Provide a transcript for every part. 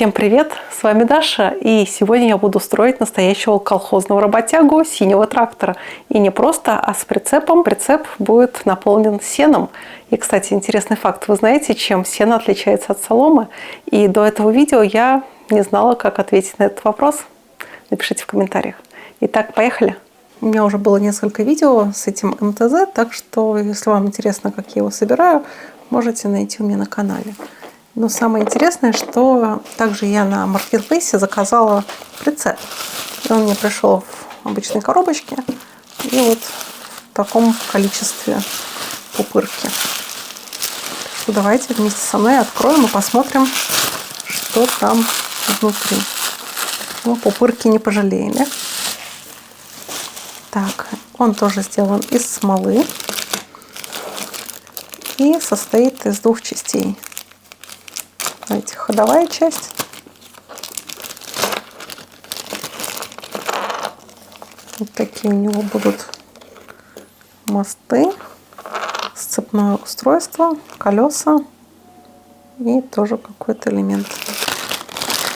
Всем привет! С вами Даша, и сегодня я буду строить настоящего колхозного работягу синего трактора. И не просто, а с прицепом. Прицеп будет наполнен сеном. И, кстати, интересный факт. Вы знаете, чем сено отличается от соломы? И до этого видео я не знала, как ответить на этот вопрос. Напишите в комментариях. Итак, поехали! У меня уже было несколько видео с этим МТЗ, так что, если вам интересно, как я его собираю, можете найти у меня на канале. Но самое интересное, что также я на маркетплейсе заказала прицеп. И он мне пришел в обычной коробочке и вот в таком количестве пупырки. Так что давайте вместе со мной откроем и посмотрим, что там внутри. Ну, пупырки не пожалели. Так, он тоже сделан из смолы и состоит из двух частей. Давайте, ходовая часть. Вот такие у него будут мосты, сцепное устройство, колеса и тоже какой-то элемент.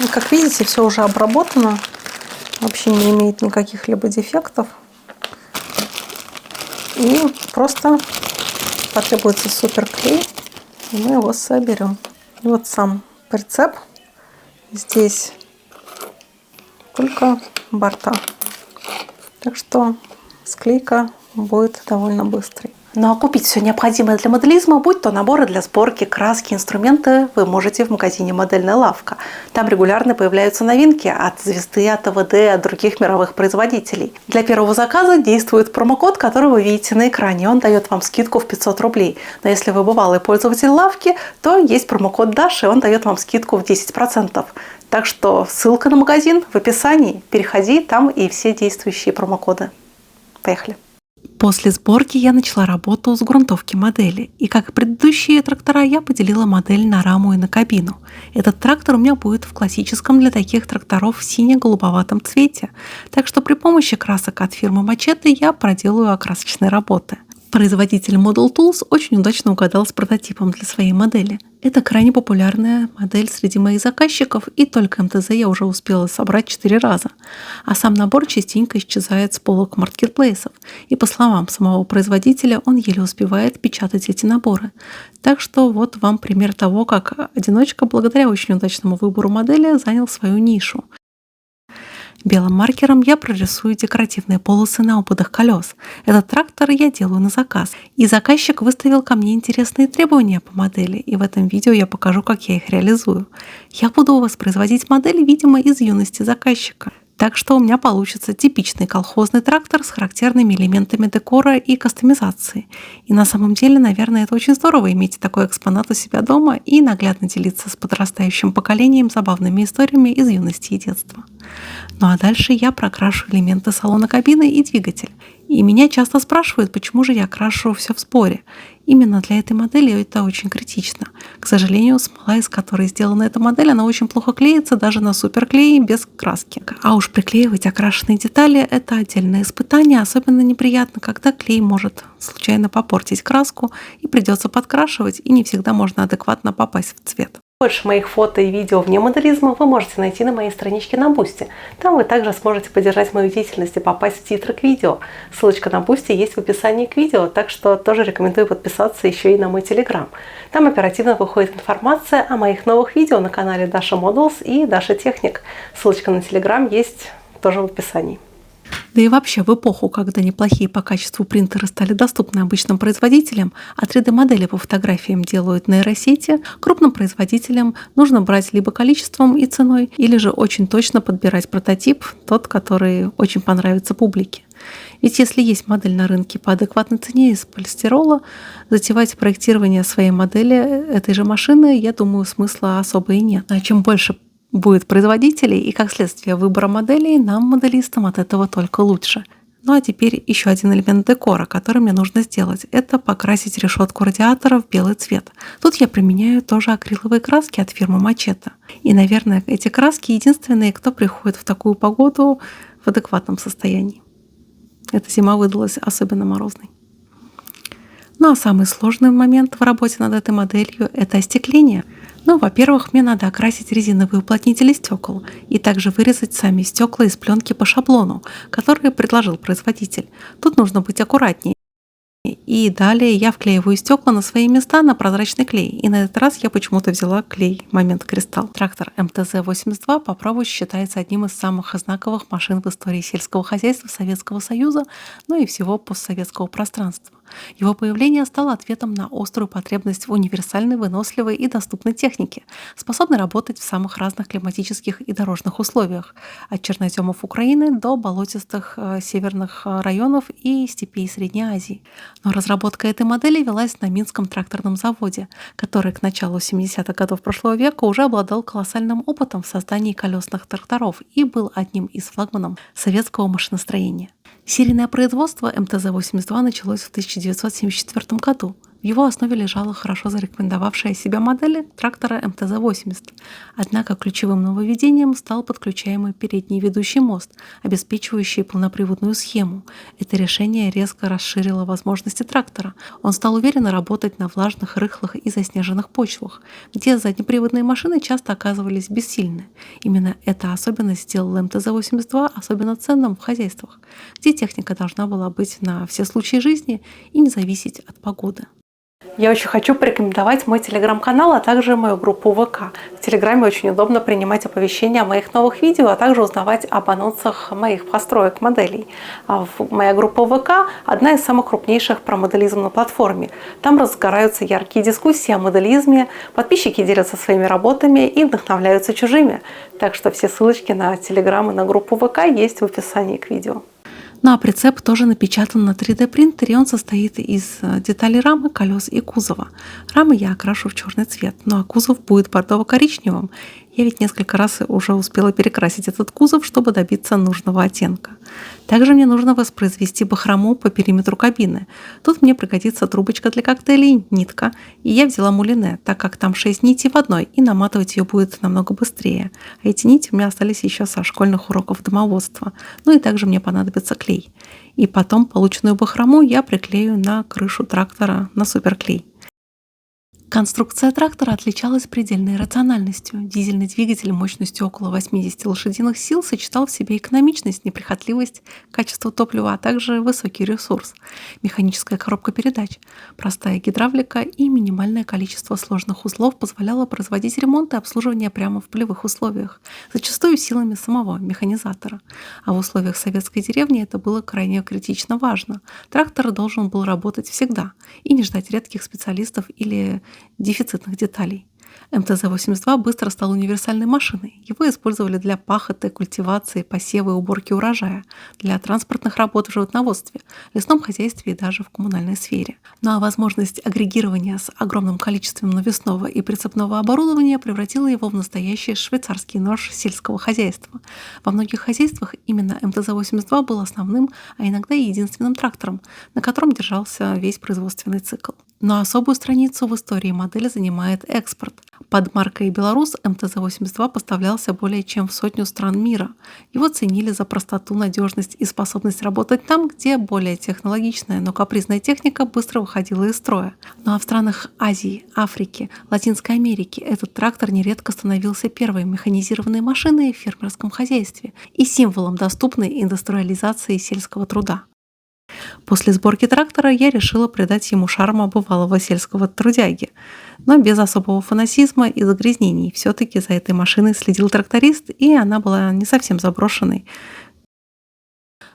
И, как видите, все уже обработано, вообще не имеет никаких либо дефектов. И просто потребуется суперклей, и мы его соберем. И вот сам прицеп. Здесь только борта. Так что склейка будет довольно быстрой. Ну а купить все необходимое для моделизма, будь то наборы для сборки, краски, инструменты, вы можете в магазине «Модельная лавка». Там регулярно появляются новинки от Звезды, от АВД, от других мировых производителей. Для первого заказа действует промокод, который вы видите на экране. Он дает вам скидку в 500 рублей. Но если вы бывалый пользователь лавки, то есть промокод Даши, он дает вам скидку в 10%. Так что ссылка на магазин в описании. Переходи, там и все действующие промокоды. Поехали! После сборки я начала работу с грунтовки модели. И как и предыдущие трактора, я поделила модель на раму и на кабину. Этот трактор у меня будет в классическом для таких тракторов сине-голубоватом цвете. Так что при помощи красок от фирмы Machete я проделаю окрасочные работы. Производитель Model Tools очень удачно угадал с прототипом для своей модели. Это крайне популярная модель среди моих заказчиков, и только МТЗ я уже успела собрать 4 раза. А сам набор частенько исчезает с полок маркетплейсов. И по словам самого производителя, он еле успевает печатать эти наборы. Так что вот вам пример того, как одиночка, благодаря очень удачному выбору модели, занял свою нишу. Белым маркером я прорисую декоративные полосы на ободах колес. Этот трактор я делаю на заказ. И заказчик выставил ко мне интересные требования по модели, и в этом видео я покажу, как я их реализую. Я буду воспроизводить модели, видимо, из юности заказчика. Так что у меня получится типичный колхозный трактор с характерными элементами декора и кастомизации. И на самом деле, наверное, это очень здорово иметь такой экспонат у себя дома и наглядно делиться с подрастающим поколением забавными историями из юности и детства. Ну а дальше я прокрашу элементы салона кабины и двигатель. И меня часто спрашивают, почему же я крашу все в сборе. Именно для этой модели это очень критично. К сожалению, смола, из которой сделана эта модель, она очень плохо клеится даже на суперклее без краски. А уж приклеивать окрашенные детали – это отдельное испытание. Особенно неприятно, когда клей может случайно попортить краску и придется подкрашивать, и не всегда можно адекватно попасть в цвет. Больше моих фото и видео вне моделизма вы можете найти на моей страничке на Boosty. Там вы также сможете поддержать мою деятельность и попасть в титры к видео. Ссылочка на Boosty есть в описании к видео, так что тоже рекомендую подписаться еще и на мой Telegram. Там оперативно выходит информация о моих новых видео на канале Dasha Models и Dasha Technic. Ссылочка на Telegram есть тоже в описании. Да и вообще в эпоху, когда неплохие по качеству принтеры стали доступны обычным производителям, а 3D-модели по фотографиям делают нейросети, крупным производителям нужно брать либо количеством и ценой, или же очень точно подбирать прототип, тот, который очень понравится публике. Ведь если есть модель на рынке по адекватной цене из полистирола, затевать проектирование своей модели этой же машины, я думаю, смысла особо и нет. А чем больше будет производителей и, как следствие выбора моделей, нам, моделистам, от этого только лучше. Ну а теперь еще один элемент декора, который мне нужно сделать. Это покрасить решетку радиатора в белый цвет. Тут я применяю тоже акриловые краски от фирмы Machete. И, наверное, эти краски единственные, кто приходит в такую погоду в адекватном состоянии. Эта зима выдалась особенно морозной. Ну а самый сложный момент в работе над этой моделью – это остекление. Ну, во-первых, мне надо окрасить резиновые уплотнители стекол и также вырезать сами стекла из пленки по шаблону, который предложил производитель. Тут нужно быть аккуратнее. И далее я вклеиваю стекла на свои места на прозрачный клей. И на этот раз я почему-то взяла клей Момент Кристалл. Трактор МТЗ-82 по праву считается одним из самых знаковых машин в истории сельского хозяйства Советского Союза, но и всего постсоветского пространства. Его появление стало ответом на острую потребность в универсальной, выносливой и доступной технике, способной работать в самых разных климатических и дорожных условиях, от черноземов Украины до болотистых северных районов и степей Средней Азии. Но разработка этой модели велась на Минском тракторном заводе, который к началу 70-х годов прошлого века уже обладал колоссальным опытом в создании колесных тракторов и был одним из флагманов советского машиностроения. Серийное производство МТЗ-82 началось в 1974 году. В его основе лежала хорошо зарекомендовавшая себя модель трактора МТЗ-80. Однако ключевым нововведением стал подключаемый передний ведущий мост, обеспечивающий полноприводную схему. Это решение резко расширило возможности трактора. Он стал уверенно работать на влажных, рыхлых и заснеженных почвах, где заднеприводные машины часто оказывались бессильны. Именно эта особенность сделала МТЗ-82 особенно ценным в хозяйствах, где техника должна была быть на все случаи жизни и не зависеть от погоды. Я очень хочу порекомендовать мой телеграм-канал, а также мою группу ВК. В телеграме очень удобно принимать оповещения о моих новых видео, а также узнавать об анонсах моих построек моделей. Моя группа ВК – одна из самых крупнейших про моделизм на платформе. Там разгораются яркие дискуссии о моделизме, подписчики делятся своими работами и вдохновляются чужими. Так что все ссылочки на телеграм и на группу ВК есть в описании к видео. Ну а прицеп тоже напечатан на 3D принтере, он состоит из деталей рамы, колес и кузова. Рамы я окрашу в черный цвет, ну а кузов будет бордово-коричневым. Я ведь несколько раз уже успела перекрасить этот кузов, чтобы добиться нужного оттенка. Также мне нужно воспроизвести бахрому по периметру кабины. Тут мне пригодится трубочка для коктейлей, нитка, и я взяла мулине, так как там 6 нитей в одной, и наматывать ее будет намного быстрее. А эти нити у меня остались еще со школьных уроков домоводства. Ну и также мне понадобится клей. И потом полученную бахрому я приклею на крышу трактора на суперклей. Конструкция трактора отличалась предельной рациональностью. Дизельный двигатель мощностью около 80 лошадиных сил сочетал в себе экономичность, неприхотливость, качество топлива, а также высокий ресурс. Механическая коробка передач, простая гидравлика и минимальное количество сложных узлов позволяло производить ремонт и обслуживание прямо в полевых условиях, зачастую силами самого механизатора. А в условиях советской деревни это было крайне критично важно. Трактор должен был работать всегда и не ждать редких специалистов или дефицитных деталей. МТЗ-82 быстро стал универсальной машиной. Его использовали для пахоты, культивации, посева и уборки урожая, для транспортных работ в животноводстве, лесном хозяйстве и даже в коммунальной сфере. Ну а возможность агрегирования с огромным количеством навесного и прицепного оборудования превратила его в настоящий швейцарский нож сельского хозяйства. Во многих хозяйствах именно МТЗ-82 был основным, а иногда и единственным трактором, на котором держался весь производственный цикл. Но особую страницу в истории модели занимает экспорт. Под маркой «Беларус» МТЗ-82 поставлялся более чем в 100 стран мира. Его ценили за простоту, надежность и способность работать там, где более технологичная, но капризная техника быстро выходила из строя. Ну а в странах Азии, Африки, Латинской Америки этот трактор нередко становился первой механизированной машиной в фермерском хозяйстве и символом доступной индустриализации сельского труда. После сборки трактора я решила придать ему шарма бывалого сельского трудяги, но без особого фанатизма и загрязнений. Все-таки за этой машиной следил тракторист, и она была не совсем заброшенной.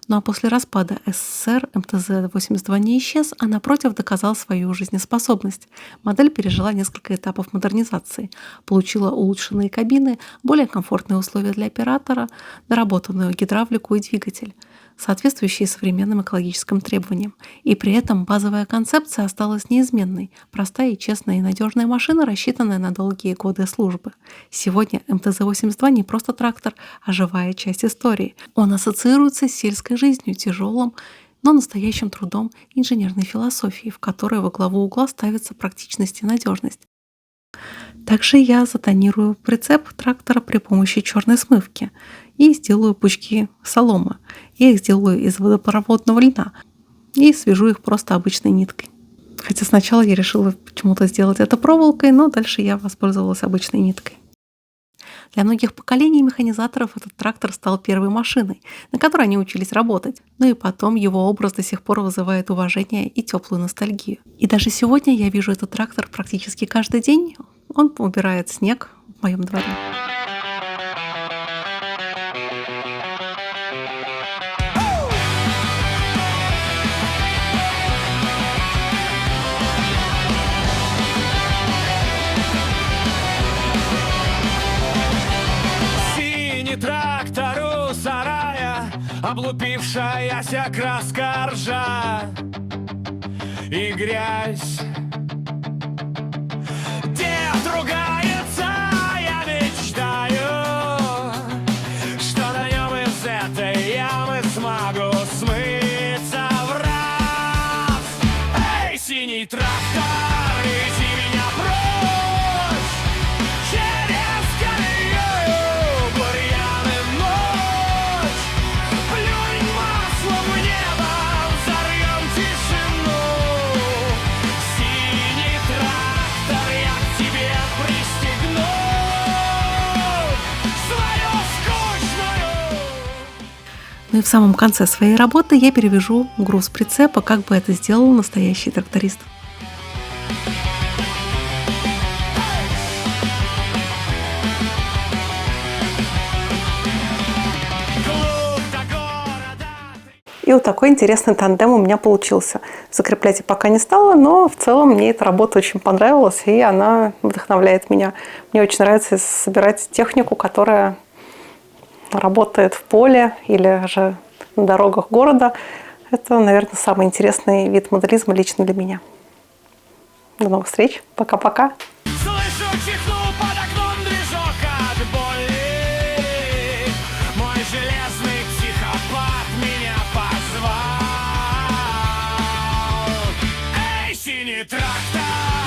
Ну а после распада СССР МТЗ-82 не исчез, а напротив доказал свою жизнеспособность. Модель пережила несколько этапов модернизации, получила улучшенные кабины, более комфортные условия для оператора, доработанную гидравлику и двигатель, соответствующие современным экологическим требованиям. И при этом базовая концепция осталась неизменной. Простая и честная и надежная машина, рассчитанная на долгие годы службы. Сегодня МТЗ-82 не просто трактор, а живая часть истории. Он ассоциируется с сельской жизнью, тяжелым, но настоящим трудом инженерной философии, в которой во главу угла ставится практичность и надежность. Также я затонирую прицеп трактора при помощи черной смывки и сделаю пучки соломы. Я их сделаю из водопроводного льна и свяжу их просто обычной ниткой. Хотя сначала я решила почему-то сделать это проволокой, но дальше я воспользовалась обычной ниткой. Для многих поколений механизаторов этот трактор стал первой машиной, на которой они учились работать. Ну и потом его образ до сих пор вызывает уважение и теплую ностальгию. И даже сегодня я вижу этот трактор практически каждый день. Он убирает снег в моем дворе. Трактор у сарая, облупившаяся краска ржа и грязь. Дед ругается, я мечтаю, что на нем из этой ямы смогу смыться в раз. Эй, синий трактор, вези меня прочь через колею, бурьян и ночь. Плюнь маслом в небо, взорвем тишину. Синий трактор, я к тебе пристегну свою скучную. Ну и в самом конце своей работы я перевяжу груз прицепа, как бы это сделал настоящий тракторист. И вот такой интересный тандем у меня получился. Закреплять я пока не стала, но в целом мне эта работа очень понравилась, и она вдохновляет меня. Мне очень нравится собирать технику, которая работает в поле или же на дорогах города. Это, наверное, самый интересный вид моделизма лично для меня. До новых встреч. Пока-пока. Слышу, чихнул под окном движок от боли. Мой железный психопат меня позвал. Эй, синий трактор!